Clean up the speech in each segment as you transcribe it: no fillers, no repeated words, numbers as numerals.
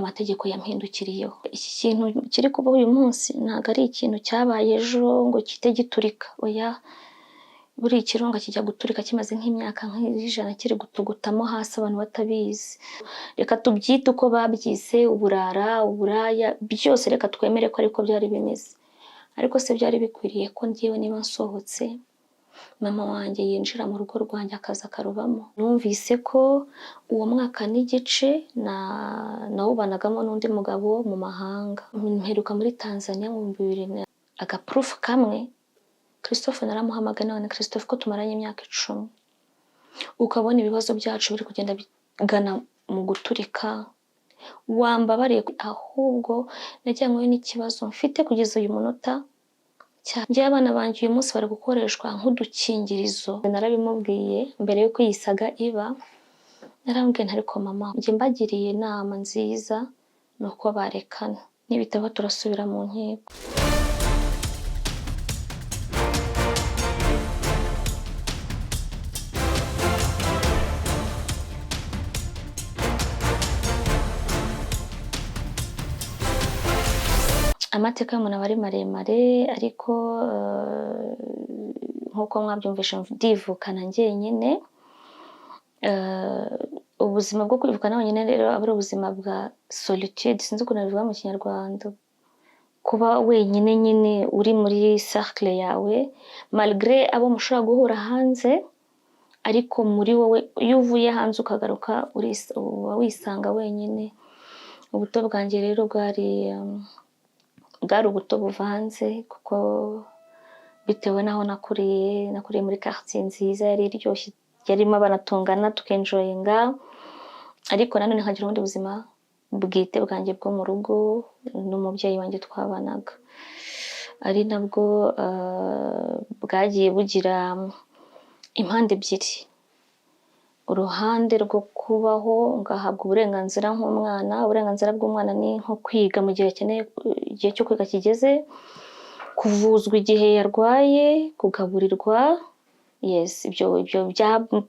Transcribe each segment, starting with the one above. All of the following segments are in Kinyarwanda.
amategeko yampindukiriyeho. Iki kintu kiri kuba uyu munsi ntabwo ari ikintu cyabaye ejo ngo kite giturika, oya, buri ikirunga kijya guturika kimaze nk'imyaka nk'ijana kiri gutugutamo hasi abantu batabizi. Reka tubyite uko babyise, uburara, uburaya, byose reka twemere ko ariko byari bimeze. Ariko se byari bikwiriye ko ngiyewe niba nsohotse mama wanjye yinjira mu rugo rwanjye akaza akarubamo? Numvise ko uwo mwaka n'igice nawubanagamo n'undi mugabo mu mahanga. Mperuka muri Tanzania mu 2000, agaproof kamwe Christophe naramuhamagaye none Christophe ko tumaranye imyaka 10, ukabona ibibazo byacu biri kugenda bigana mu guturika, wambabariye ahubwo najyanywe n'ikibazo mfite kugeza uyu munota. Njye abana banjye uyu munsi bari gukoreshwa nk'udukingirizo. Narabimubwiye mbere yuko yisaga iba, narambwiye ariko mama njye mbagiriye inama nziza nuko barekana, nibitaba turasubira mu nkiko. Amateka y'umuntu aba ari maremare, ariko nk'uko mwabyumvishe ndivukana njyenyine. Ubuzima bwo kwivukana wenyine rero aba ari ubuzima bwa solitude, sinzi ukuntu bivuga mu Kinyarwanda. Kuba wenyine nyine uri muri cercle yawe, malgré abo mushobora guhura hanze, ariko muri wowe iyo uvuye hanze ukagaruka uba wisanga wenyine. Ubuto bwanjye rero bwari ubuto buvanze, kuko bitewe naho nakuriye muri quartier nziza yari iryoshye, yarimo abanatungana tukenjoyinga, ariko nanone nkagira ubundi buzima bwite bwanjye bwo mu rugo n'umubyeyi wanjye twabanaga, ari nabwo bwagiye bugira impande ebyiri. Uruhande rwo kubaho ngahabwa uburenganzira nk'umwana. Uburenganzira bw'umwana ni nko kwiga mu gihe akeneye, igihe cyo kwiga kigeze, kuvuzwa igihe yarwaye, kugaburirwa, yes, ibyo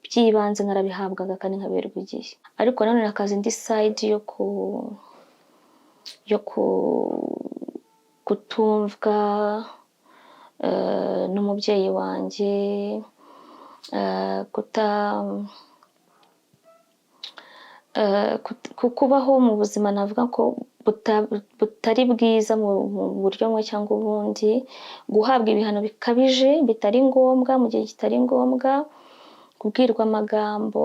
by'ibanze nkarabihabwaga kandi nkaberwa igihe. Ariko nanone hakaza indi side yo kutumvwa n'umubyeyi wanjye, kubaho mu buzima navuga ko butari bwiza mu buryo bumwe cyangwa ubundi, guhabwa ibihano bikabije bitari ngombwa mu gihe kitari ngombwa, kubwirwa amagambo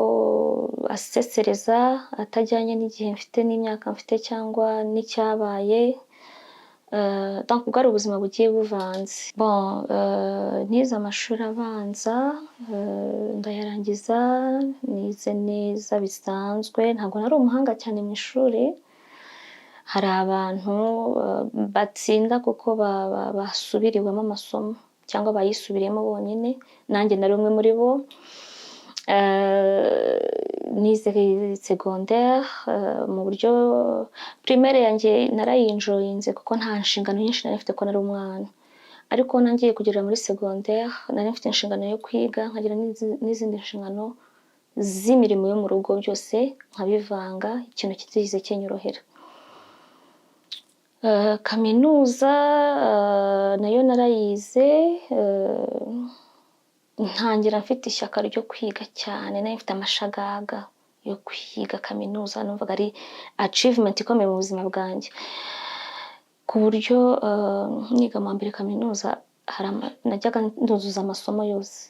asesereza atajyanye n'igihe mfite n'imyaka mfite cyangwa n'icyabaye. Donc bwari ubuzima bugiye buvanze. Nize amashuri abanza, ndayarangiza, nize neza bisanzwe. Ntabwo nari umuhanga cyane mu ishuri. Hari abantu batsinda kuko basubiriwemo amasomo cyangwa bayisubiriyemo bonyine, nanjye nari umwe muri bo. Nize secondaire, mu buryo primaire yanjye narayinjoyinze kuko nta nshingano nyinshi nari mfite ko nari umwana, ariko nangiye kugera muri secondaire nari mfite inshingano yo kwiga, nkagira n'izindi nshingano z'imirimo yo mu rugo, byose nkabivanga, ikintu kitigeze kinyorohera. Kaminuza nayo narayize, ntangira mfite ishyaka ryo kwiga cyane, nari mfite amashagaga yo kwiga kaminuza, numvaga ari achievement ikomeye mu buzima bwanjye, ku buryo niga mu mbere kaminuza najyaga nduzuza amasomo yose,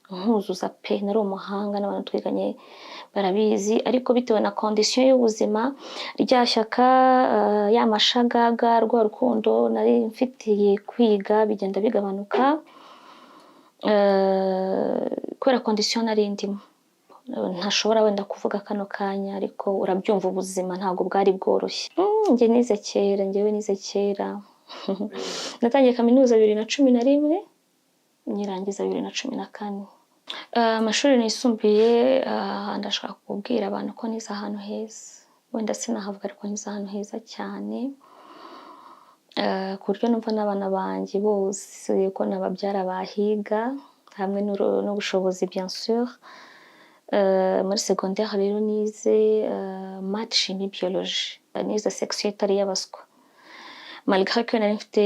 nkuzuza pe, nari umuhanga n'abantu twiganye barabizi. Ariko bitewe na condition y'ubuzima, rya shyaka, ya mashagaga, rwa rukundo nari mfitiye kwiga bigenda bigabanuka, kubera condition nari ndimo. Ntashobora wenda kuvuga kano kanya, ariko urabyumva ubuzima ntabwo bwari bworoshye. Njye nize kera natangiye kaminuza 2011, nyirangiza 2014. Amashuri nisumbuye, ndashaka kubwira abantu ko nize ahantu heza, wenda sinahavuga ariko nize ahantu heza cyane, ku buryo numva n'abana banjye bose ko nababyara bahiga, hamwe n'ubushobozi bien sûr. Muri secondaire rero nize maths, chimie, biologie. nize section itari y'abaswa, malgré que nari mfite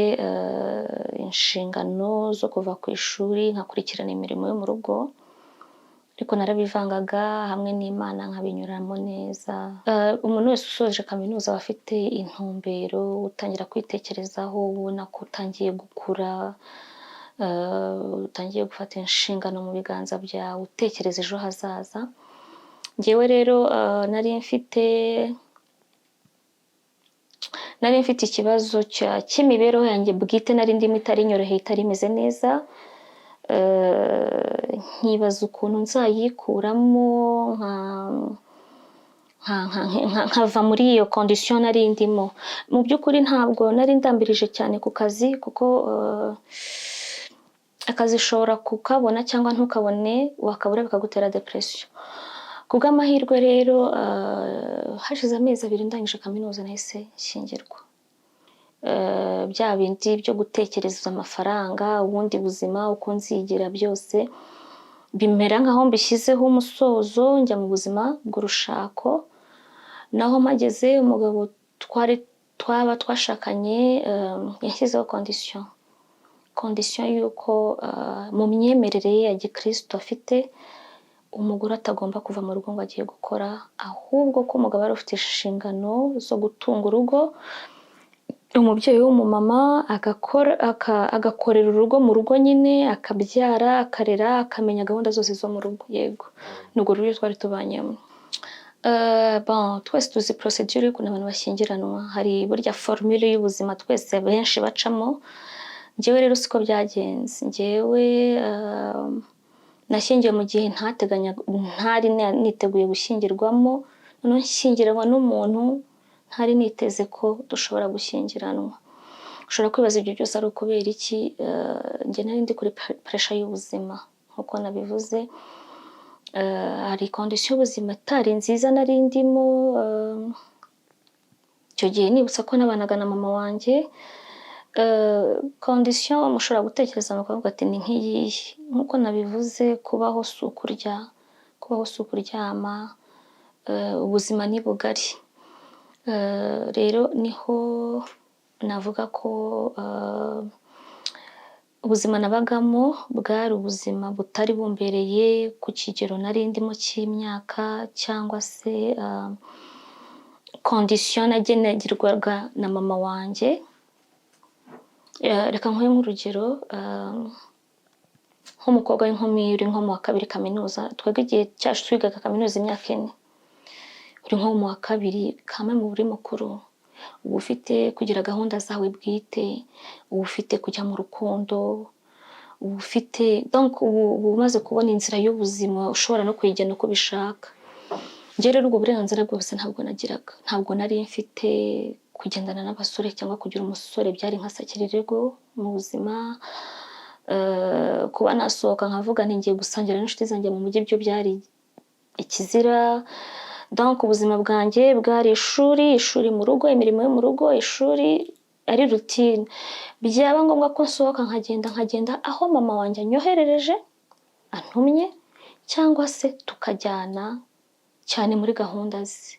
inshingano zo kuva ku ishuri nkakurikirana imirimo yo mu rugo, ariko narabivangaga hamwe n'Imana nkabinyuramo neza. Umuntu wese usoje kaminuza aba afite intumbero, utangira kwitekerezaho, ubona ko utangiye gukura, utangiye gufata inshingano mu biganza byawe, utekereza ejo hazaza. Njyewe rero nari mfite ikibazo cy'imibereho yanjye bwite, nari ndimo itari nyoroheye, itari imeze neza, nkibaza ukuntu nzayikuramo nkava muri iyo condition nari ndimo. Mu by'ukuri ntabwo nari ndambirije cyane ku kazi, kuko akazi ushobora kukabona cyangwa ntukabone, wakabura bikagutera depression. Kubw'amahirwe rero hashize amezi 2 ndangije kaminuza nahise nshyingirwa. Bya bindi byo gutekereza amafaranga, ubundi buzima, uko nzigira byose bimera nkaho mbishyizeho umusozo, njya mu buzima bw'urushako. Naho mageze umugabo twashakanye yashyizeho condition yuko mu myemerere ya gikristo afite, umugore atagomba kuva mu rugo ngo agiye gukora, ahubwo ko umugabo ari ufite inshingano zo gutunga urugo, umubyeyi w'umumama agakorera urugo mu rugo nyine, akabyara, akarera, akamenya gahunda zose zo mu rugo. Yego, nubwo rero twari tubanyemo. Twese tuzi procedure y'ukuntu abantu bashyingiranwa, hari burya formule y'ubuzima twese benshi bacamo. Njyewe rero siko byagenze. Njyewe nashyingiwe mu gihe ntari niteguye gushyingirwamo, noneho nshyingiranwa n'umuntu ntari niteze ko dushobora gushyingiranwa. Ushobora kwibaza ibyo byose ari ukubera iki? Njye nari ndi kuri pressure y'ubuzima nkuko nabivuze. Hari condition y'ubuzima itari nziza nari ndimo. Icyo gihe nibutsa ko nabanaga na mama wanjye. Condition mushobora gutekereza mukavuga ati ni nk'iyi, nkuko nabivuze, kubaho si ukurya, kubaho si ukuryama, ubuzima ni bugari. Rero niho navuga ko ubuzima nabagamo bwari ubuzima butari bumbereye ku kigero nari ndimo cy'imyaka, cyangwa se condition nagenerwaga na mama wanjye. Reka nkuhe nk'urugero, nk'umukobwa w'inkumi uri nko mu wa 2 kaminuza, twebwe igihe cyacu twigaga kaminuza imyaka 4, uri nko mu wa 2 kamwe mu buri mukuru, uba ufite kugira gahunda zawe bwite, uba ufite kujya mu rukundo, uba ufite donc uba umaze kubona inzira y'ubuzima, ushobora no kuyigena uko ubishaka. Njye rero ubwo burenganzira bwose ntabwo nagiraga, ntabwo nari mfite kugendana n'abasore cyangwa kugira umusore, byari nka sakirirego mu buzima. Kuba nasohoka nkavuga nti ngiye gusangira n'inshuti zanjye mu mujyi, byo byari ikizira. Donc ubuzima bwanjye bwari ishuri mu rugo, imirimo yo mu rugo, ishuri ari routine. Byaba ngombwa ko nsohoka nkagenda aho mama wanjye anyoherereje, antumye, cyangwa se tukajyana cyane muri gahunda ze.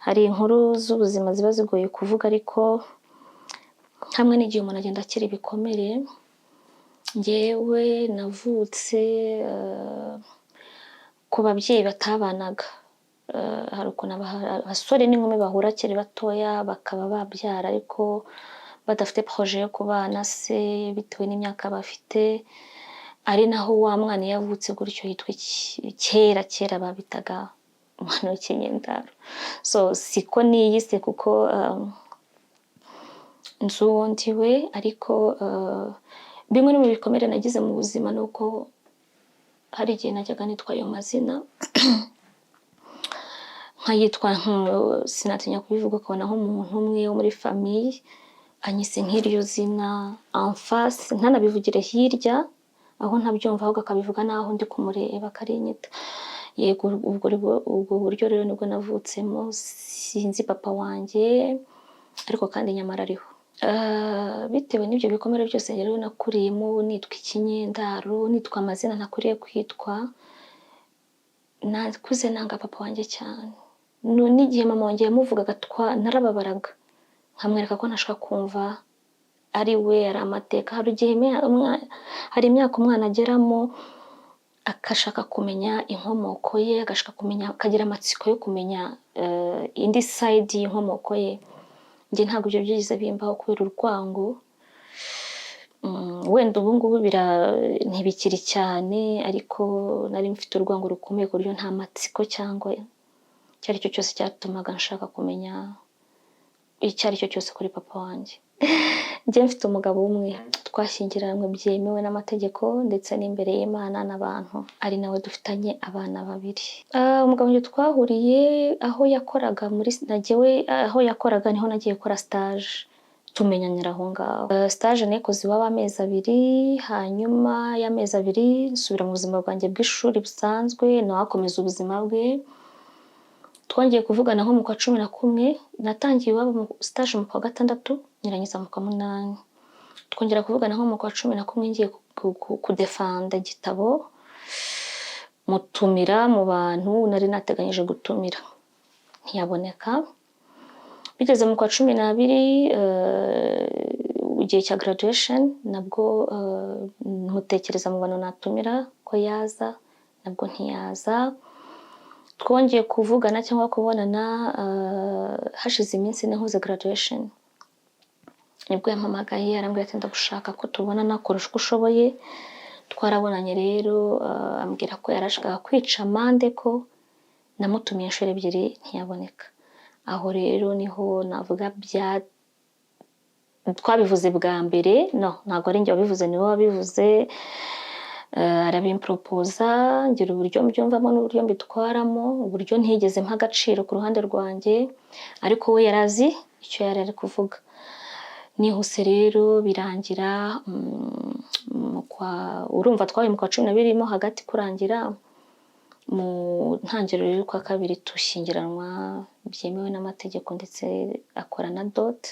Hari inkuru z'ubuzima ziba zigoye kuvuga, ariko hamwe n'igihe umuntu agenda akira ibikomere. Njyewe navutse ku babyeyi batabanaga. Hari ukuntu abasore n'inkumi bahura akiri batoya bakaba babyara, ariko badafite projet yo kubana se bitewe n'imyaka bafite. Ari naho wa mwana yavutse gutyo yitwa kera babitaga umwana w'ikinyendaro. So siko niyise, kuko nzuwo ndiwe, ariko bimwe no mu bikomere nagize mu buzima nuko hari igihe najyaga nitwa ayo mazina nkayitwa, sinatinya kubivuga, ukabona nk'umuntu umwe wo muri famille anyise nk'iryo zina en face, ntanabivugire hirya aho ntabyumva, ahubwo akabivuga naho ndi kumureba akarinyita. Yego, ubwo buryo rero nibwo navutsemo. Sinzi papa wanjye, ariko kandi nyamara ariho. Bitewe n'ibyo bikomere byose rero nakuriyemo, nitwa ikinyendaro, nitwa amazina ntakuriye kwitwa, nakuze nanga papa wanjye cyane, n'igihe mama wanjye yamuvugaga narababaraga nkamwereka ko ntashaka kumva ari we, ari amateka. Hari igihe hari imyaka umwana ageramo akashaka kumenya inkomoko ye, agashaka kumenya, akagira amatsiko yo kumenya indi side y'inkomoko ye. Njye ntabwo ibyo byigize bimbaho kubera urwango. Wenda ubu ngubu ntibikiri cyane, ariko nari mfite urwango rukomeye ku buryo nta matsiko cyangwa icyo ari cyo cyose cyatumaga nshaka kumenya icyo ari cyo cyose kuri papa wanjye. Njye mfite umugabo umwe twashyingiranywe byemewe n'amategeko ndetse n'imbere y'Imana n'abantu, ari nawe dufitanye abana 2. Umugabo wanjye twahuriye aho yakoraga aho yakoraga niho nagiye gukora stage, tumenyanira aho ngaho. Stage nikoze iwabo amezi 2, hanyuma y'amezi 2 nsubira mu buzima bwanjye bw'ishuri busanzwe, nawe akomeza ubuzima bwe. Twongeye kuvugana nko mu kwa 11, natangiye iwabo mu stage mu kwa 6 nyirangiza mu kwa 8. Twongera kuvugana nko mu kwa 11 ngiye kudefanda igitabo, mutumira mu bantu nari nateganyije gutumira, ntiyaboneka. Bigeze mu kwa 12 igihe cya graduation, nabwo mutekereza mu bantu natumira ko yaza, nabwo ntiyaza. Twongeye kuvugana cyangwa kubonana hashize iminsi nahoze graduation, nibwo yampamagaye arambwira ati ndagushaka ko tubonana, koresha uko ushoboye. Twarabonanye rero, ambwira ko yarashaka kwica amande ko namutumiye inshuro 2 ntiyaboneka. Aho rero niho navuga twabivuze bwa mbere, ntabwo ari njye wabivuze, niwe wabivuze. Arabimproposa, ngira uburyo mbyumvamo n'uburyo mbitwaramo, uburyo ntigeze mpa agaciro ku ruhande rwanjye, ariko we yarazi icyo yari ari kuvuga. Nihuse rero birangira urumva twabaye mu kwa 12 mo hagati kurangira, mu ntangiriro y'ukwa 2 dushyingiranwa byemewe n'amategeko ndetse akora na dot.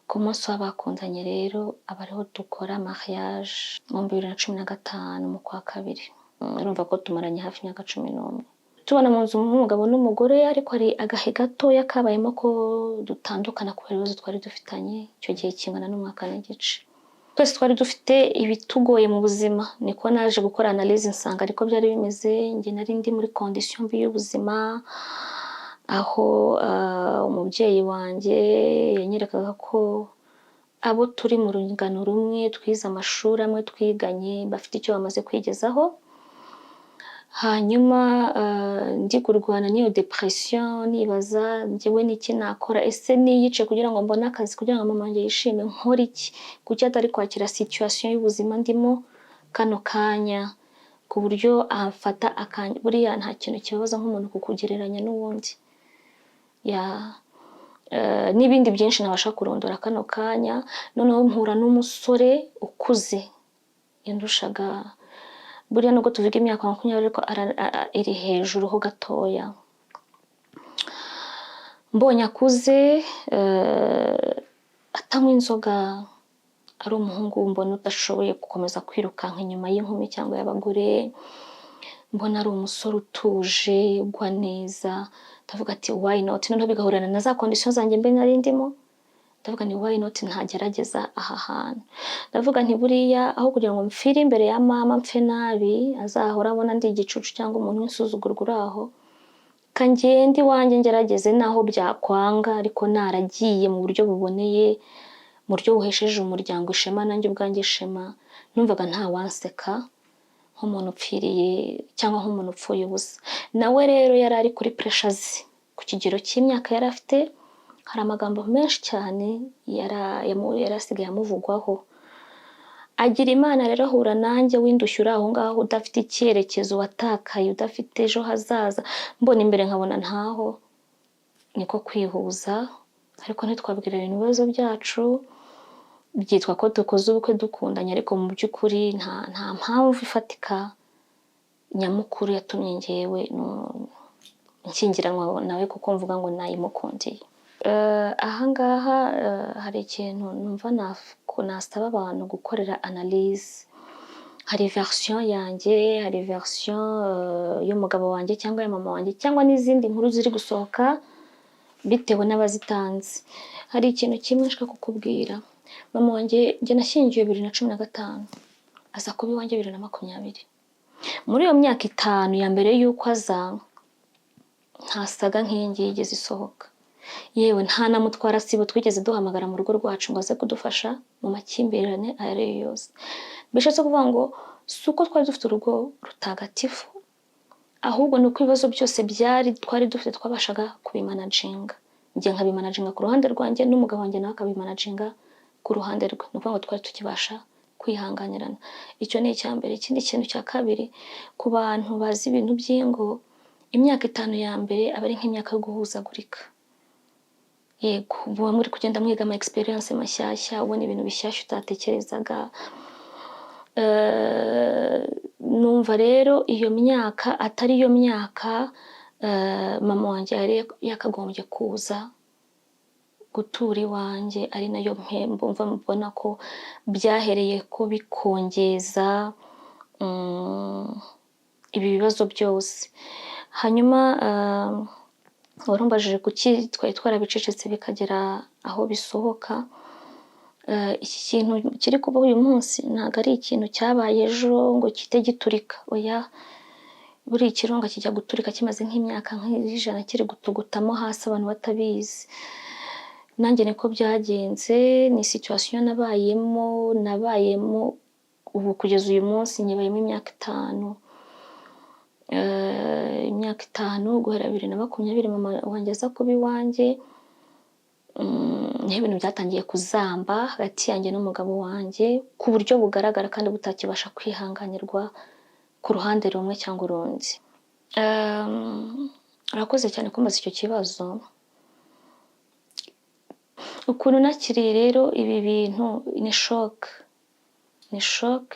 Ku munsi w'abakundanye rero aba ariho dukora mariage mu 2015 mu kwa 2. Urumva ko tumaranye hafi imyaka 11. Tubona mu nzu nk'umugabo n'umugore, ariko ari agahe gatoya kabayemo ko dutandukana kubera ibibazo twari dufitanye. Icyo gihe kingana n'umwaka n'igice. Twese twari dufite ibitugoye mu buzima, niko naje gukora analyse nsanga ariko byari bimeze. Njye nari ndi muri condition mbi y'ubuzima, aho umubyeyi wanjye yanyerekaga ko abo turi mu rungano rumwe, twize amashuri amwe, twiganye, bafite icyo bamaze kwigezaho. Hanyuma ndi kurwana n'iyo depression, nibaza njyewe n'iki nakora, ese niyice kugira ngo mbone akazi, kugira ngo mama wanjye yishime, nkora iki? Kuki atari kwakira situation y'ubuzima ndimo kano kanya, ku buryo afata akanya. Buriya nta kintu kibabaza nk'umuntu kukugereranya n'uwundi, n'ibindi byinshi nabasha kurondora kano kanya. Noneho mpura n'umusore ukuze yandushaga, buriya nubwo tuvuga imyaka 20 ariko iri hejuru ho gatoya. Mbonye akuze, atanywa inzoga, ari umuhungu mbona udashoboye gukomeza kwirukanka inyuma y'inkumi cyangwa y'abagore. Mbona ari umusore utuje, ugwa neza. Ndavuga ati why not? Noneho bigahurana na za conditions zanjye mbe nari ndimo. Ndavuga ni why not ntagerageza aha hantu. Ndavuga nti buriya aho kugira ngo mfire imbere ya mama mpfe nabi, azahora abona ndi igicucu cyangwa umuntu w'insuzugurwa aho, kangende wanjye ngerageze naho byakwanga, ariko naragiye mu buryo buboneye, mu buryo buhesheje umuryango ishema, nanjye ubwanjye ishema. Numvaga nta wanseka nk'umuntu upfiriye cyangwa nk'umuntu upfuye ubusa. Nawe rero yari ari kuri pressures ku kigero cy'imyaka yari afite. Hari amagambo menshi cyane yarasigaye amuvugwaho. Agira Imana rero ahura nanjye w'indushyura aho ngaho, udafite icyerekezo, watakaye, udafite ejo hazaza. Mbona imbere nkabona ntaho, niko kwihuza, ariko ntitwabwirana ibibazo byacu. Byitwa ko dukoze ubukwe dukundanye, ariko mu by'ukuri nta mpamvu ifatika nyamukuru yatumye ngewe nshyingiranwa nawe, kuko mvuga ngo nayimukundiye. Ahangaha hari ikintu numva nasaba abantu gukorera analyse. hari version yanjye, hari version y'umugabo wanjye cyangwa ya mama wanjye cyangwa n'izindi nkuru ziri gusohoka bitewe n'abazitanze. Hari ikintu kimwe nshaka kukubwira. Mama wanjye njye nashyingiwe 2015, aza kuba iwanjye 2020. Muri iyo myaka 5 ya mbere y'uko aza, ntasaga nk'iyingi yigeze isohoka. Yewe nta na mutwara sibo twigeze duhamagara mu rugo rwacu ngo aze kudufasha mu makimbirane ayo yose. Bishatse kuvuga ngo si uko twari dufite urugo rutagatifu, ahubwo ni uko ibibazo byose twari dufite twabashaga kubimanaginga. Njye nkabimanaginga ku ruhande rwanjye n'umugabo wanjye nawe akabimanaginga ku ruhande rwe. Ni ukuvuga ngo twari tukibasha kwihanganirana. Icyo ni icya mbere. Ikindi kintu cya kabiri, ku bantu bazi ibintu by'ingo, imyaka 5 ya mbere aba ari nk'imyaka yo guhuzagurika. Yego, muba muri kugenda mwiga ama experience mashyashya, ubona ibintu bishyashya utatekerezaga. Numva rero iyo myaka atari yo myaka mama wanjye yari yakagombye kuza gutura iwanjye, ari nayo mpembo mva mbona ko byahereye ko bikongeza ibi bibazo byose. Hanyuma warumbajije kuki twari twarabicecetse bikagera aho bisohoka. Iki kintu kiri kuba uyu munsi ntago ari ikintu cyabaye ejo ngo kite giturika. Oya, buri ikirunga kijya guturika kimaze nk'imyaka nk'ijana kiri gutugutamo hasi abantu batabizi. Nanjye niko byagenze, ni situation nabayemo ubu kugeza uyu munsi nyibayemo imyaka 5. Imyaka 5 guhera 2020 mama wanjye aza kuba iwanjye. Niho ibintu byatangiye kuzamba hagati yanjye n'umugabo wanjye ku buryo bugaragara kandi butakibasha kwihanganirwa ku ruhande rumwe cyangwa urundi. Urakoze cyane kumbaza icyo kibazo. Ukuntu nakiriye rero ibi bintu ni shock.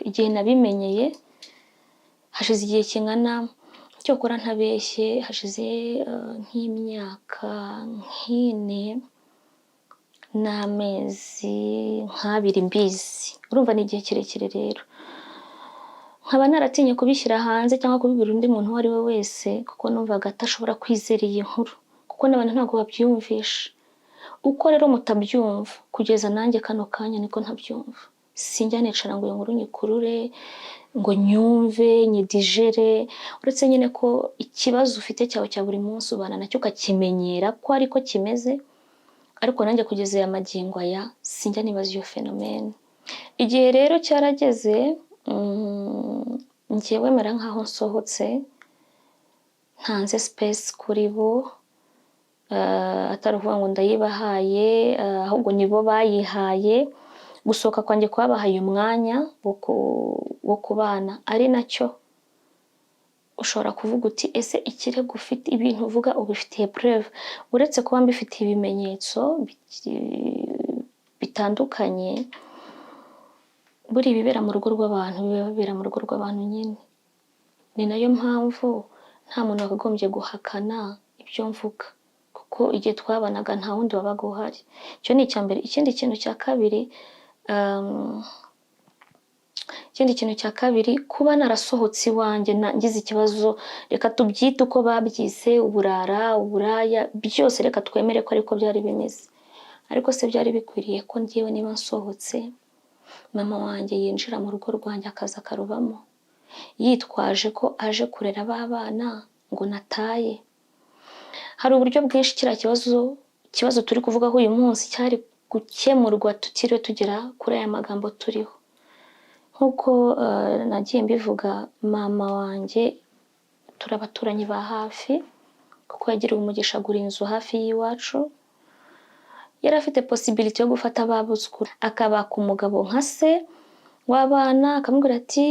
Igihe nabimenyeye hashize igihe kingana cyo kora ntabeshye, hashize nk'imyaka 4 n'amezi 2 mbizi. Urumva ni igihe kirekire rero. Nkaba naratinye kubishyira hanze cyangwa kubibwira undi muntu uwo ari we wese, kuko numvaga atashobora kwizera iyi nkuru, kuko n'abantu ntabwo babyumvisha. Uko rero mutabyumva kugeza nanjye kano kanya niko ntabyumva. Sinjya nicara ngo iyo nkuru nyikurure ngo nyumve nyidigere, uretse nyine ko ikibazo ufite cyawe cya buri munsi ubana nacyo ukakimenyera ko ariko kimeze. Ariko nanjye kugeza aya magingo aya sinjya nibaza iyo phenomene. Igihe rero cyarageze, njyewe mera nkaho nsohotse ntanze space kuri bo, atari ukuvuga ngo ndayibahaye, ahubwo nibo bayihaye. Gusohoka kwanjye kwabahaye umwanya wo kubana, ari nacyo ushobora kuvuga uti ese ikirego ufite ibintu uvuga ubifitiye preuve. Uretse kuba mbifitiye ibimenyetso bitandukanye, buri bibera mu rugo rw'abantu bibera mu rugo rw'abantu nyine. Ni nayo mpamvu nta muntu wakagombye guhakana ibyo mvuga, kuko igihe twabanaga nta wundi wabaga uhari. Icyo ni icya mbere. Ikindi kintu cya kabiri, kuba narasohotse iwanjye ngize ikibazo, reka tubyite uko babyise, uburaya byose reka twemere ko ariko byari bimeze. Ariko se byari bikwiriye ko ngiyewe niba nsohotse mama wanjye yinjira mu rugo rwanjye akaza akarubamo yitwaje ko aje kurera abana ngo nataye? Hari uburyo bwinshi kiriya kibazo turi kuvugaho uyu munsi cyari gukemurwa tutiriwe tugera kuri aya magambo turiho. Nkuko nagiye mbivuga, mama wanjye turabaturanyi ba hafi, kuko yagiriwe umugisha agura inzu hafi y'iwacu. Yari afite possibility yo gufata ababuzukuru akabaka umugabo nka se w'abana, akamubwira ati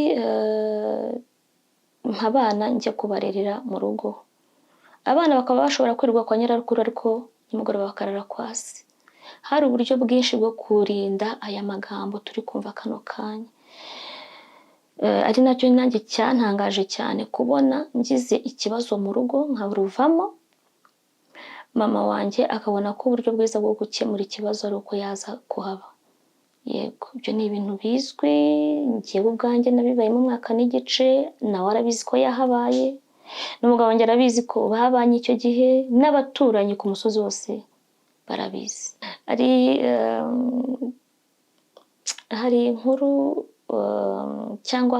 abana njye kubarerera mu rugo. Abana bakaba bashobora kwirirwa kwa nyirakuru ariko nimugoroba bakarara kwa se. Hari uburyo bwinshi bwo kurinda aya magambo turi kumva kano kanya. Ari nacyo nanjye cyantangaje cyane kubona ngize ikibazo mu rugo nkaburuvamo, mama wanjye akabona ko uburyo bwiza bwo gukemura ikibazo ari uko yaza kuhaba. yego ibyo ni ibintu bizwi, njyewe ubwanjye nabibayemo umwaka n'igice, nawe arabizi ko yahabaye, n'umugabo wanjye arabizi ko babanye icyo gihe, n'abaturanyi ku musozi wose barabizi. Hari inkuru cyangwa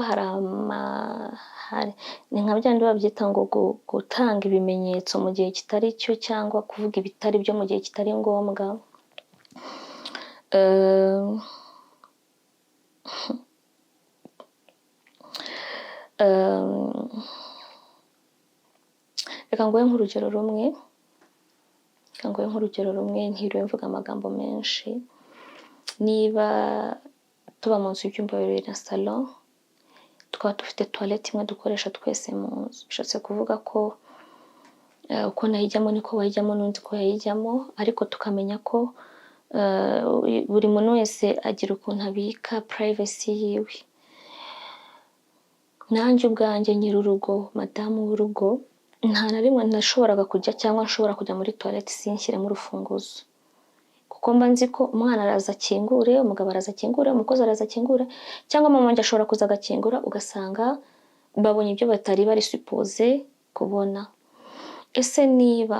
hari ni nka byandi babyita ngo gutanga ibimenyetso mu gihe kitari cyo, cyangwa kuvuga ibitari byo mu gihe kitari ngombwa. Reka nguhe nk'urugero rumwe ntiriwe mvuga amagambo menshi. Niba tuba mu nzu y'ibyumba bibiri na salon, tukaba dufite toilette imwe dukoresha twese mu nzu, bishatse kuvuga ko uko nayijyamo niko wayijyamo n'undi ko yayijyamo, ariko tukamenya ko buri muntu wese agira ukuntu abika privacy yiwe. Nanjye ubwanjye nyir'urugo, madamu w'urugo, nta na rimwe nashoboraga kujya cyangwa nshobora kujya muri toilette sinshyiremo urufunguzo, kuko mba nzi ko umwana araza akingure, umugabo araza akingure, umukozi araza akingure, cyangwa mama wanjye ashobora kuza agakingura ugasanga babonye ibyo batari bari supposé kubona. Ese niba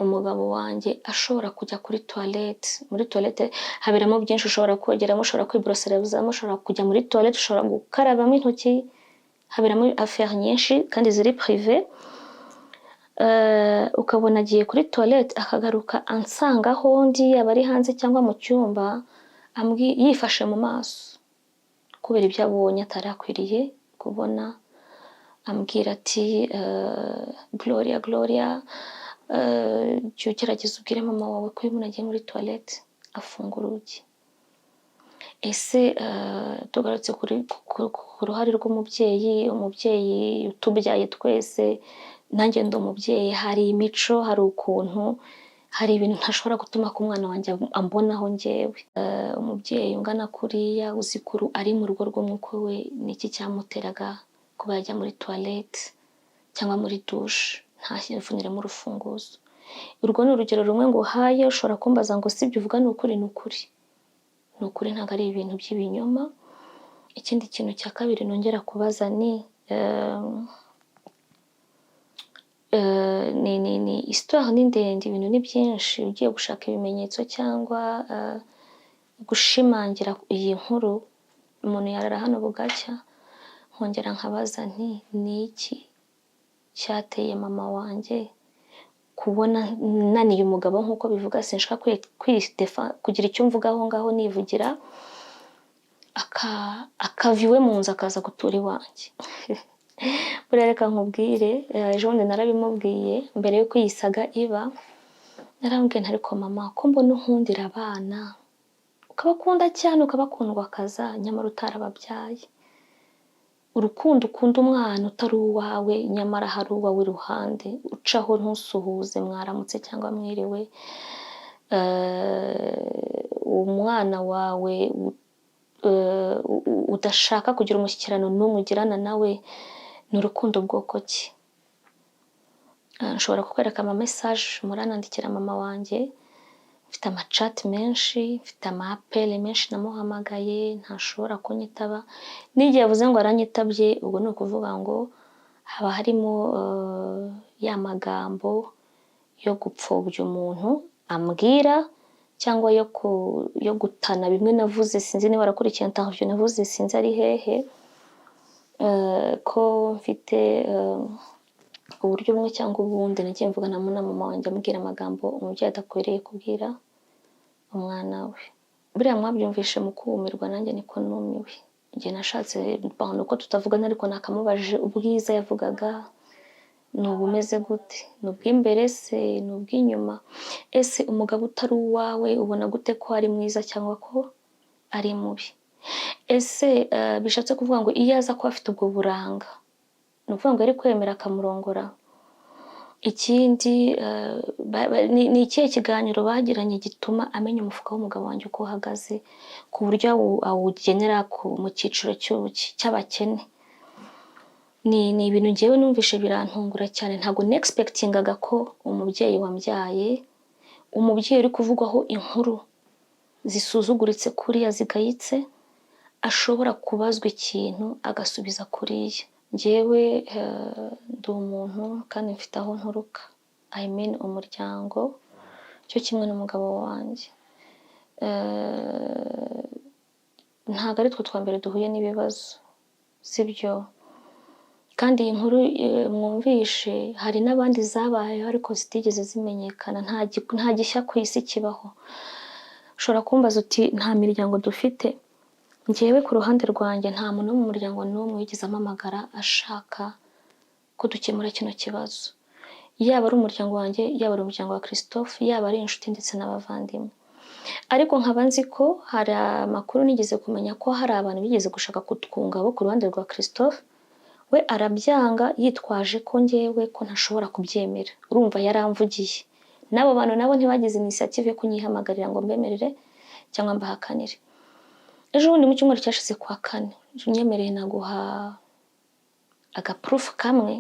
umugabo wanjye ashobora kujya kuri toilette, muri toilette haberamo byinshi, ushobora kogeramo, ushobora kwiboroserezamo, ushobora kujya muri toilette, ushobora gukarabamo intoki, haberamo affaire nyinshi kandi ziri privé, ukabona agiye kuri toilette akagaruka ansanga aho ndi, aba ari hanze cyangwa mu cyumba, yifashe mu maso kubera ibyo abonye atarakwiriye kubona, ambwira ati Gloria jya ugerageza ubwire mama wawe ko iyo umuntu agiye muri toilette afunga urugi. Ese tugarutse ku ruhare rw'umubyeyi, umubyeyi utubyaye twese, nanjye ndi umubyeyi, hari imico, hari ukuntu, hari ibintu ntashobora gutuma ku mwana wanjye ambonaho njyewe. Umubyeyi ungana kuriya uzikuru ari mu rugo rw'umwuka we, niki cyamuteraga kuba yajya muri toilette cyangwa muri douche ntashyiremo urufunguzo? Urwo ni urugero rumwe ngo haye, ushobora kumbaza ngo sibyo uvuga ni ukuri, ntabwo ari ibintu by'ibinyoma. Ikindi kintu cya kabiri nongera kubaza ni histoire ni ndende, ibintu ni byinshi, ugiye gushaka ibimenyetso cyangwa gushimangira iyi nkuru, umuntu yarara hano bugacya. Nkongera nkabaza nti ni iki cyateye mama wanjye kubona naniye umugabo nk'uko bivuga, sinshaka kugira icyo mvugaho ngaho nivugira, akava iwe mu nzu akaza gutura iwanjye. Buriya reka nkubwire, ejo bundi narabimubwiye mbere yuko iyi saga iba, narambwiye nti ariko mama, ko mbona unkundira abana, ukabakunda cyane, ukabakundwakaza, nyamara utarababyaye. Urukundo ukunda umwana utari uwawe, nyamara hari uwawe iruhande, ucaho ntusuhuze mwaramutse cyangwa mwiriwe. Umwana wawe udashaka kugira umushyikirano n'umwe ugirana nawe, ni urukundo bwoko ki? Nshobora kukwereka ama message muranandikira mama wanjye, mfite amachat menshi, mfite amapele menshi namuhamagaye ntashobora kunyitaba. N'igihe yavuze ngo aranyitabye, ubwo ni ukuvuga ngo haba harimo ya magambo yo gupfobya umuntu ambwira, cyangwa yo gutana bimwe navuze, sinzi niba warakurikiye interview navuze, sinzi ari hehe, ko mfite uburyo bumwe cyangwa ubundi nagiye mvugana na mama wanjye ambwira amagambo umubyeyi adakwiriye kubwira umwana we. Buriya mwabyumvishe mu kumirwa, nanjye niko numiwe. Igihe nashatse uko tutavugana, ariko nakamubajije ubwiza yavugaga ni ubumeze gute, ni ubw'imbere se, ni ubw'inyuma? Ese umugabo utari uwawe ubona gute ko ari mwiza cyangwa ko ari mubi? Ese bishatse kuvuga ngo iyo aza kuba afite ubwo buranga, ni ukuvuga ngo yari kwemera akamurongora? Ikindi ni ikihe kiganiro bagiranye gituma amenya umufuka w'umugabo wanjye uko uhagaze, ku buryo awugenera mu cyiciro cy'abakene? Ni ibintu ngewe numvishe birantungura cyane. Ntabwo nexpectingaga ko umubyeyi wambyaye, umubyeyi uri kuvugwaho inkuru zisuzuguritse kuriya zigayitse ashobora kubazwa ikintu agasubiza kuriya. Njyewe ndi umuntu kandi mfite aho nturuka, I mean umuryango, cyo kimwe n'umugabo wanjye. Ntabwo ari twe twa mbere duhuye n'ibibazo, sibyo? Kandi iyi nkuru mwumvishe hari n'abandi zabayeho ariko zitigeze zimenyekana. Nta gishya ku isi kibaho. Ushobora kumbaza uti nta miryango dufite. Njyewe ku ruhande rwanjye nta muntu wo mu muryango n'umwe wigeze ampamagara ashaka ko dukemura kino kibazo, yaba ari umuryango wanjye, yaba ari umuryango wa Christophe, yaba ari inshuti ndetse n'abavandimwe. Ariko nkaba nzi ko hari amakuru nigeze kumenya ko hari abantu bigeze gushaka kutwunga bo ku ruhande rwa Christophe, we arabyanga yitwaje ko njyewe ko ntashobora kubyemera. Urumva yaramvugiye. N'abo bantu nabo ntibagize initiative yo kunyihamagarira ngo mbemerere cyangwa mbahakanire. Ejo bundi mu cyumweru cyashize kwa kane nyemereye naguha agaproof kamwe.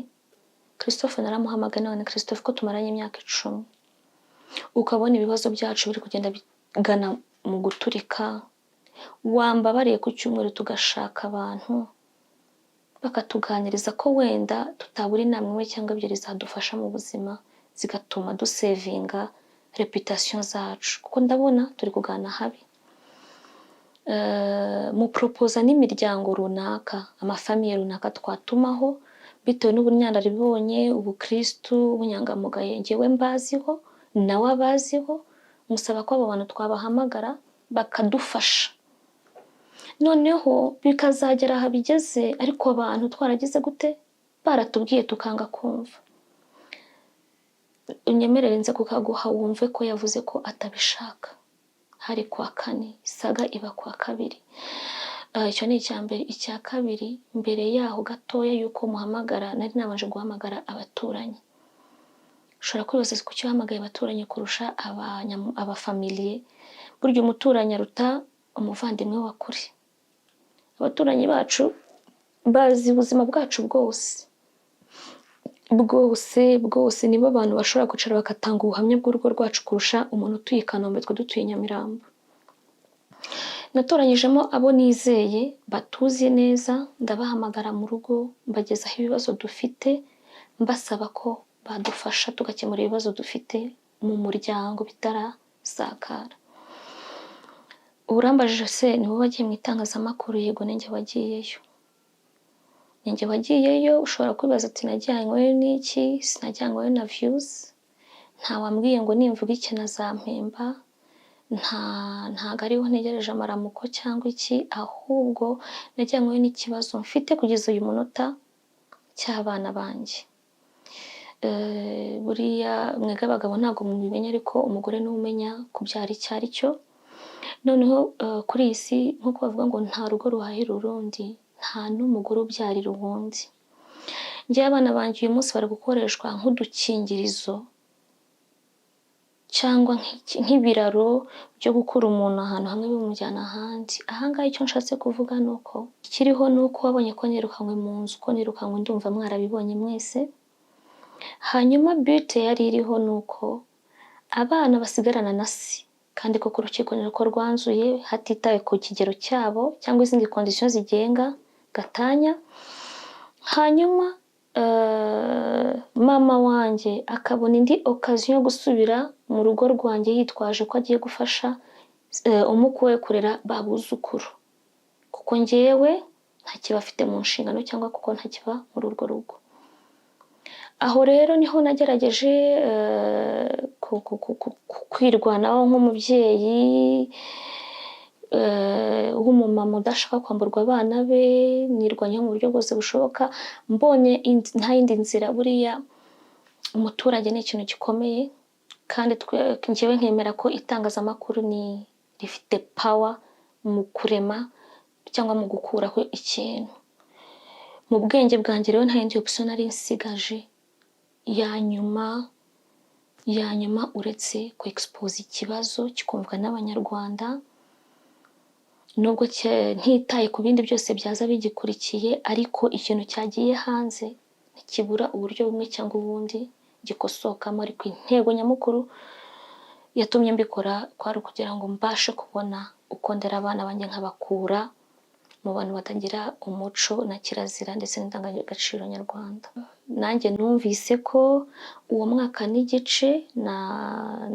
Christophe naramuhamagaye none Christophe ko tumaranye imyaka 10, ukabona ibibazo byacu biri kugenda bigana mu guturika, wambabariye ku cyumweru tugashaka abantu bakatuganiriza ko wenda tutabura inama imwe cyangwa ebyiri zadufasha mu buzima zigatuma dusevinga reputation zacu, kuko ndabona turi kugana habi. Mu proposa n'imiryango runaka, amafamiye runaka twatumaho bitewe n'ubunyandaribonye, ubukristu, ubunyangamugaye njyewe mbaziho nawe abaziho, musaba ko abo bantu twabahamagara bakadufasha. Noneho bikazagera aha bigeze ariko abantu twaragize gute, baratubwiye tukanga kumva. Unyemerere nze kukaguha wumve ko yavuze ko atabishaka. Hari kwa kane, isaga iba kwa kabiri. Icyo ni icya mbere. Icya kabiri, mbere yaho gatoya yuko muhamagara nari nabanje guhamagara abaturanyi. Ushobora kwibaza ko uhamagaye abaturanyi kurusha abafamiliye. Burya umuturanyi aruta umuvandimwe wa kure. Abaturanyi bacu bazi ubuzima bwacu bwose nibo abantu bashobora kwicara bakatanga ubuhamya bw'urugo rwacu kurusha umuntu utuye i Kanombe twe dutuye Nyamirambo. Natoranyijemo abo nizeye batuzi neza, ndabahamagara mu rugo mbagezaho ibibazo dufite, mbasaba ko badufasha tugakemura ibibazo dufite mu muryango bitarasakara. Urambajije se nibo bagiye mu itangazamakuru? Yego ninjye wagiyeyo. Ushobora kwibaza ati najyanywe n'iki? Sinajyanywe na views. Nta wambwiye ngo nimvuga iki nazampemba. Ntago ariho ntegereje amaramuko cyangwa iki, ahubwo najyanywe n'ikibazo mfite kugeza uyu munota cy'abana banjye. Buriya mwega abagabo ntabwo mubimenya ariko umugore niwe umenya kubyara icyo ari cyo. Noneho kuri iyi si nk'uko bavuga ngo nta rugo ruhahira urundi, nta n'umugore ubyarira uwundi. Njye abana banjye uyu munsi bari gukoreshwa nk'udukingirizo cyangwa nk'ibiraro byo gukura umuntu ahantu hamwe bimujyana ahandi. Ahangaha icyo nshatse kuvuga ni uko ikiriho ni uko wabonye ko nirukanywe mu nzu, ko nirukanywe ndumva mwarabibonye mwese. Hanyuma but yari iriho ni uko abana basigarana na se, kandi koko urukiko nirwo rwanzuye hatitawe ku kigero cyabo cyangwa izindi conditions zigenga gatanya. Hanyuma mama wanjye akabona indi occasion yo gusubira mu rugo rwanjye yitwaje ko agiye gufasha umukwe we kurera babuzukuru, kuko njyewe ntakibafite mu nshingano cyangwa kuko ntakiba muri urwo rugo. Aho rero niho nagerageje kwirwanaho nk'umubyeyi w'umumama udashaka kwamburwa abana be, nirwanyeho mu buryo bwose bushoboka. Mbonye nta yindi nzira, buriya umuturage ni ikintu gikomeye, kandi njyewe nkemera ko itangazamakuru rifite power mu kurema cyangwa mu gukuraho ikintu. Mu bwenge bwanjye rero nta yindi option nari nsigaje ya nyuma uretse ku expose ikibazo kikumvwa n'abanyarwanda, nubwo ntitaye ku bindi byose byaza bigikurikiye, ariko ikintu cyagiye hanze ntikibura uburyo bumwe cyangwa ubundi gikosokamo. Ariko intego nyamukuru yatumye mbikora kwari kugira ngo mbashe kubona uko ndera abana banjye nkabakura mu bantu batagira umuco na kirazira ndetse n'indangagaciro nyarwanda. Nanjye numvise ko uwo mwaka n'igice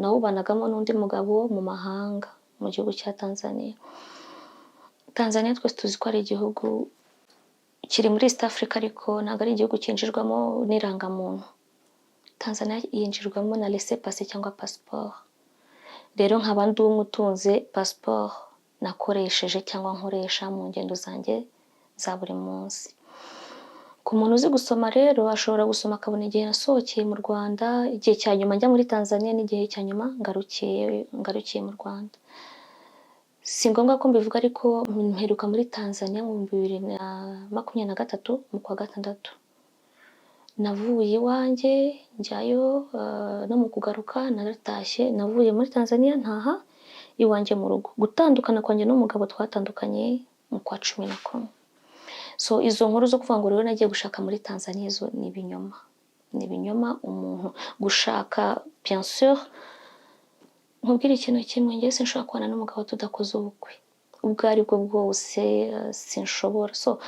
nawubanagamo n'undi mugabo mu mahanga mu gihugu cya Tanzania. Tanzania twese tuzi ko ari igihugu kiri muri East Africa ariko ntabwo ari igihugu cyinjirwamo n'irangamuntu. Tanzania yinjirwamo na laissez-passer cyangwa passeport. Rero nkaba ndi umwe utunze passeport nakoresheje cyangwa nkoresha mu ngendo zanjye za buri munsi. Ku muntu uzi gusoma rero ashobora gusoma akabona igihe nasohokeye mu Rwanda, igihe cya nyuma njya muri Tanzania n'igihe cya nyuma ngarukiye mu Rwanda. Si ngombwa ko mbivuga ariko mperuka muri Tanzania mu 2023 mu kwa gatandatu. Navuye iwanjye njyayo no mu kugaruka naratashye. Navuye muri Tanzania ntaha iwanjye mu rugo. Gutandukana kwanjye n'umugabo twatandukanye mu kwa 11. So izo nkuru zo kuvuga ngo rero nagiye gushaka muri Tanzania zo ni ibinyoma. Ni ibinyoma umuntu gushaka bien sûr. Nkubwira ikintu kimwe, njye sinshobora kubana n'umugabo tudakoze ubukwe. Ubwo aribwo bwose sinshobora. So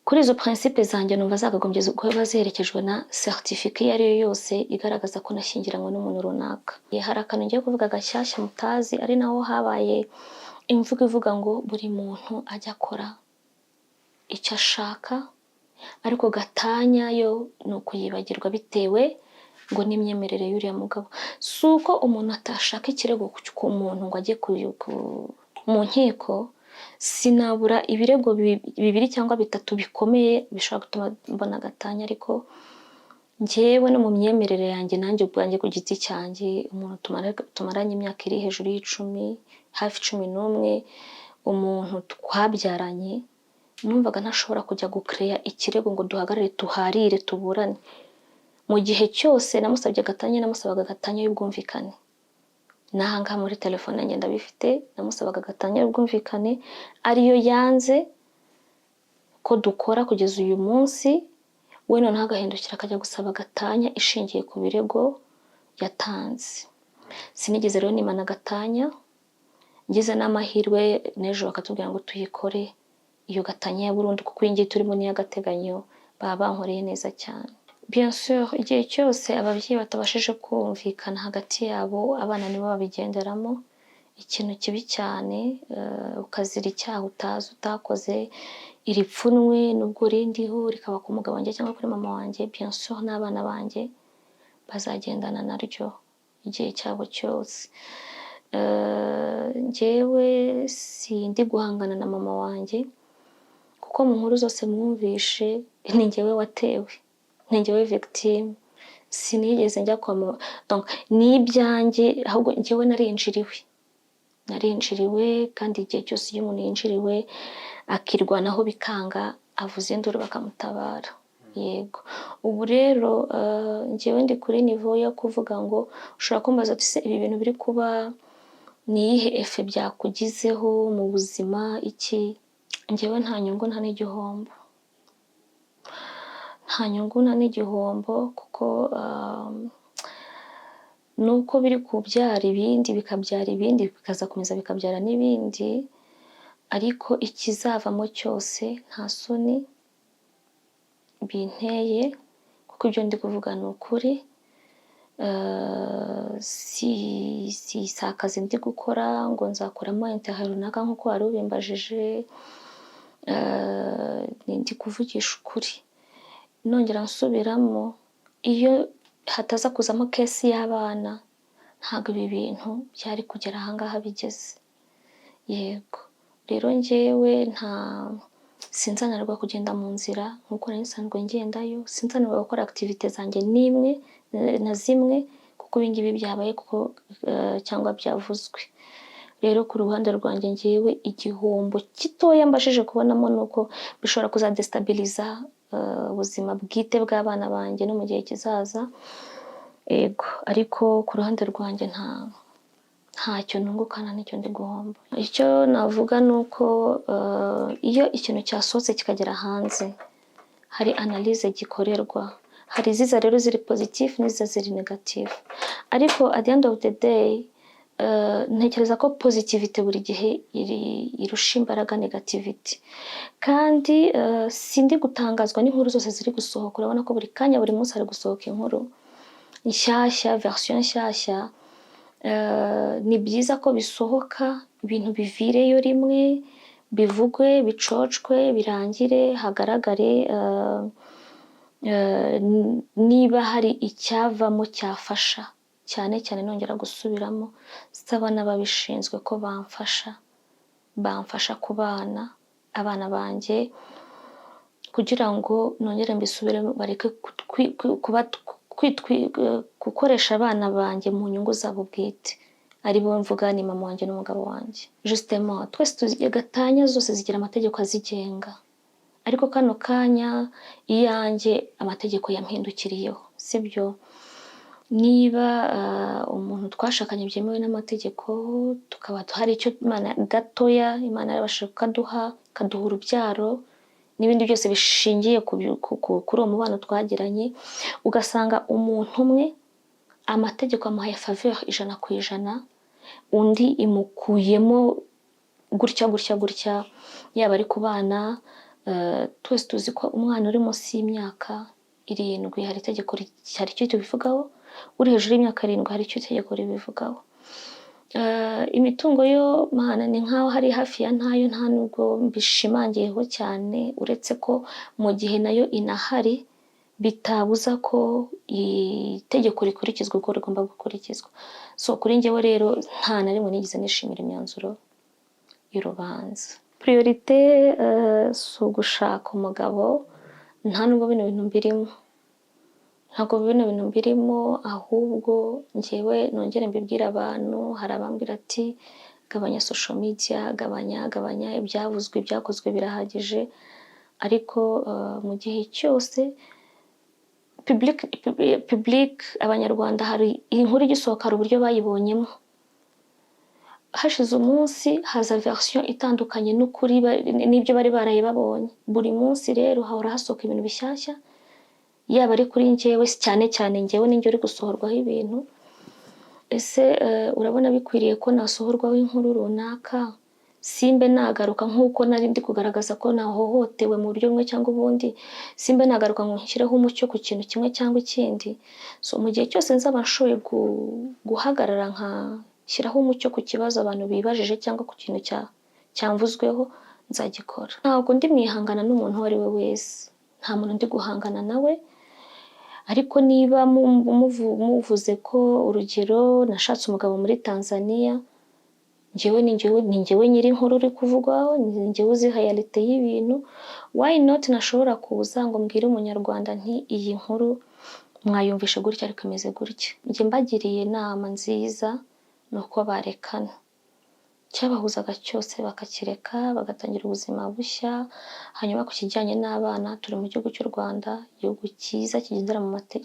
kuri izo principe zanjye numva zagagombye kuba ziherekejwe na certificat iyo ari yo yose igaragaza ko nashyingiranywe n'umuntu runaka. Hari akantu ngiye kuvuga gashyashya mutazi, ari naho habaye imvugo ivuga ngo buri muntu ajya akora icyo ashaka ariko gatanya yo ni ukuyibagirwa bitewe ngo n'imyemerere y'uriya mugabo. Si uko umuntu atashaka ikirego ku muntu ngo ajye mu nkiko, sinabura ibirego bibiri cyangwa bitatu bikomeye bishobora gutuma mbona gatanya, ariko njyewe no mu myemerere yanjye nanjye ubwanjye ku giti cyanjye, umuntu tumaranye imyaka iri hejuru y'10 hafi 11, umuntu twabyaranye, numvaga ntashobora kujya gucreya ikirego ngo duhagarare tuharire tuburane. Mu gihe cyose namusabaga gatanya y'ubwumvikane. Nahanga muri telefone yanjye ndabifite, namusabaga gatanya y'ubwumvikane ariyo yanze ko dukora kugeza uyu munsi. We none agahindukira akajya gusaba gatanya ishingiye ku birego yatanze. Sinigeze rero nimana gatanya, ngize n'amahirwe n'ejo bakatubwira ngo tuyikore iyo gatanya ya burundu, kuko ingiye turimo n'iy'agateganyo baba bankoreye neza cyane. Bien sûr igihe cyose ababyeyi batabashije kumvikana hagati yabo, abana nibo babigenderamo. Ikintu kibi cyane, ukazira icyaha utakoze, iri pfunwe nubwo rindiho rikaba ku mugabo wanjye cyangwa kuri mama wanjye, bien sûr n'abana banjye bazagendana naryo igihe cyabo cyose. Njyewe sindi guhangana na mama wanjye kuko mu nkuru zose mwumvishe ni njyewe watewe, ni njyewe victime. Sinigeze njya kwa mama, donc n'ibyanjye ahubwo njyewe narinjiriwe kandi igihe cyose iyo umuntu yinjiriwe akirwanaho bikanga, avuze induru bakamutabara. Yego, ubu rero njyewe ndi kuri niveau yo kuvuga ngo ushobora kumbaza ati se ibi bintu biri kuba ni iyihe efe byakugizeho mu buzima iki? Njyewe nta nyungu nta n'igihombo. Nta nyungu nta n'igihombo kuko nuko biri kubyara ibindi bikabyara ibindi bikazakomeza bikabyara n'ibindi, ariko ikizavamo cyose nta soni binteye kuko ibyo ndi kuvuga ni ukuri. Si akazi ndi gukora ngo nzakoramo intérêt runaka nk'uko wari ubimbajije. Ndi kuvugisha ukuri. Nongera nsubiramo, iyo hataza kuzamo kesi y'abana ntabwo ibi bintu byari kugera ahangaha bigeze. Yego, rero njyewe sinzanirwa kugenda mu nzira nk'uko nari nsanzwe ngendayo, sinzanirwa gukora activité zanjye n'imwe na zimwe kuko ibingibi byabaye kuko cyangwa byavuzwe. Rero ku ruhande rwanjye njyewe igihombo kitoya mbashije kubonamo nuko bishobora kuzadestabiliza ubuzima bwite bw'abana banjye no mu gihe kizaza. Yego, ariko ku ruhande rwanjye ntacyo nungukana n'icyo ndi guhomba. Icyo navuga nuko iyo ikintu cyasohotse kikagera hanze hari analyse gikorerwa, hari iziza rero ziri positive n'iziza ziri negative, ariko at the end of the day ntekereza ko positivity buri gihe irusha imbaraga negativity, kandi sindi gutangazwa n'inkuru zose ziri gusohoka. Urabona ko buri kanya buri munsi hari gusohoka inkuru nshyashya, version nshyashya. Ni byiza ko bisohoka ibintu bivireyo rimwe, bivugwe, bicocwe, birangire, hagaragare niba hari icyavamo cyafasha, cyane cyane nongera gusubiramo saba n'ababishinzwe ko bamfasha ku bana, abana banjye, kugira ngo nongere mbisubire, bareke gukoresha abana banjye mu nyungu zabo bwite, ari bo mvuga ni mama wanjye n'umugabo wanjye. Justement twese tuzi gatanya zose zigira amategeko azigenga, ariko kano kanya iyanjye amategeko yampindukiriyeho, sibyo? Niba umuntu twashakanye byemewe n'amategeko, tukaba hari icyo Imana gatoya Imana yarabashije kukaduha, kaduha urubyaro n'ibindi byose bishingiye kuri uwo mubano twagiranye, ugasanga umuntu umwe amategeko amuhaye faveur 100%, undi imukuyemo gutya, yaba ari ku bana. Twese tuzi ko umwana uri munsi y'imyaka 7 hari itegeko hari icyo tubivugaho, uri hejuru y'imyaka 7 hari icyo itegeko ribivugaho. Imitungo yo Mana ni nkaho hari hafi ya ntayo, nta nubwo mbishimangiyeho cyane, uretse ko mu gihe nayo inahari bitabuza ko itegeko rikurikizwa uko rigomba gukurikizwa. So kuri njyewe rero nta na rimwe nigeze nishimira imyanzuro y'urubanza. Priorite si ugushaka umugabo, nta nubwo bino bintu mbirimo, ntabwo bino bintu mbirimo, ahubwo njyewe nongere mbibwira abantu. Hari abambwira ati gabanya social media, gabanya ibyavuzwe ibyakozwe birahagije, ariko mu gihe cyose public abanyarwanda hari inkuru igisohoka, hari uburyo bayibonyemo, hashize umunsi haza version itandukanye n'ukuri n'ibyo bari baraye babonye. Buri munsi rero hahora hasohoka ibintu bishyashya, yaba ari kuri njyewe cyane njyewe ninjye uri gusohorwaho ibintu. Ese urabona bikwiriye ko nasohorwaho inkuru runaka, simbe nagaruka nk'uko nari ndi kugaragaza ko nahohotewe mu buryo bumwe cyangwa ubundi, simbe nagaruka ngo nshyireho umucyo ku kintu kimwe cyangwa ikindi. So mu gihe cyose nzaba nshoboye guhagarara nkashyiraho umucyo ku kibazo abantu bibajije cyangwa ku kintu cyamvuzweho, nzagikora. Ntabwo ndi mwihangana n'umuntu uwo ari we wese, nta muntu ndi guhangana nawe, ariko niba muvuze ko urugero nashatse umugabo muri Tanzania, njyewe ni njyewe nyiri inkuru uri kuvugwaho, ni njyewe uzi realite y'ibintu, why not nashobora kuza ngo mbwire umunyarwanda nti iyi nkuru mwayumvishe gutya ariko imeze gutya. Njye mbagiriye inama nziza nuko barekana, cyabahuzaga cyose bakakireka, bagatangira ubuzima bushya. Hanyuma ku kijyanye n'abana, turi mu gihugu cy'u Rwanda, igihugu cyiza kigendera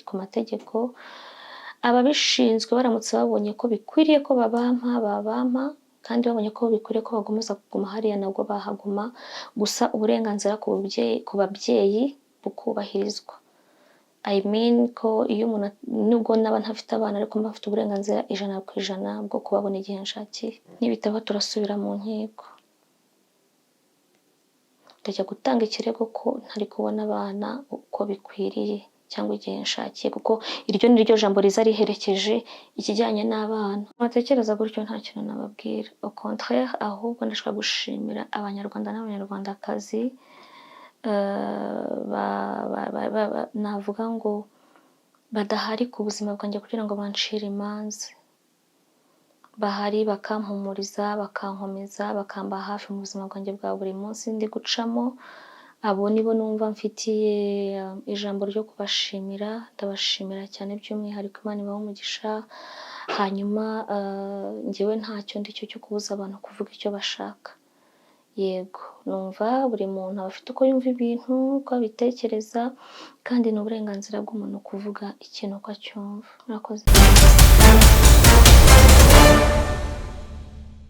ku mategeko. Ababishinzwe baramutse babonye ko bikwiriye ko babampa, kandi babonye ko bikwiriye ko bagomeza kuguma hariya, nabwo bahaguma. Gusa uburenganzira ku babyeyi bukubahirizwa. I mean ko iyo umuntu nubwo naba ntafite abana, ariko mba afite uburenganzira 100% bwo kubabona igihe nshakiye. Nibitaba turasubira mu nkiko, ndajya gutanga ikirego ko ntari kubona abana uko bikwiriye cyangwa igihe nshakiye, kuko iryo ni ryo jambo riza riherekeje ikijyanye n'abana. Natekereza gutyo nta kintu nababwira, au contraire, ahubwo ndashaka gushimira abanyarwanda n'abanyarwandakazi navuga ngo badahari ku buzima bwanjye kugira ngo bancire imanza, bahari bakampumuriza, bakankomeza, bakamba hafi mu buzima bwanjye bwa buri munsi ndi gucamo. Abo nibo numva mfitiye ijambo ryo kubashimira, ndabashimira cyane by'umwihariko, Imana ibahe umugisha. Hanyuma njyewe ntacyo ndicyo cyo kubuza abantu kuvuga icyo bashaka. Yego, numva buri muntu aba afite uko yumva ibintu, uko abitekereza, kandi ni uburenganzira bw'umuntu kuvuga ikintu uko acyumva. Murakoze.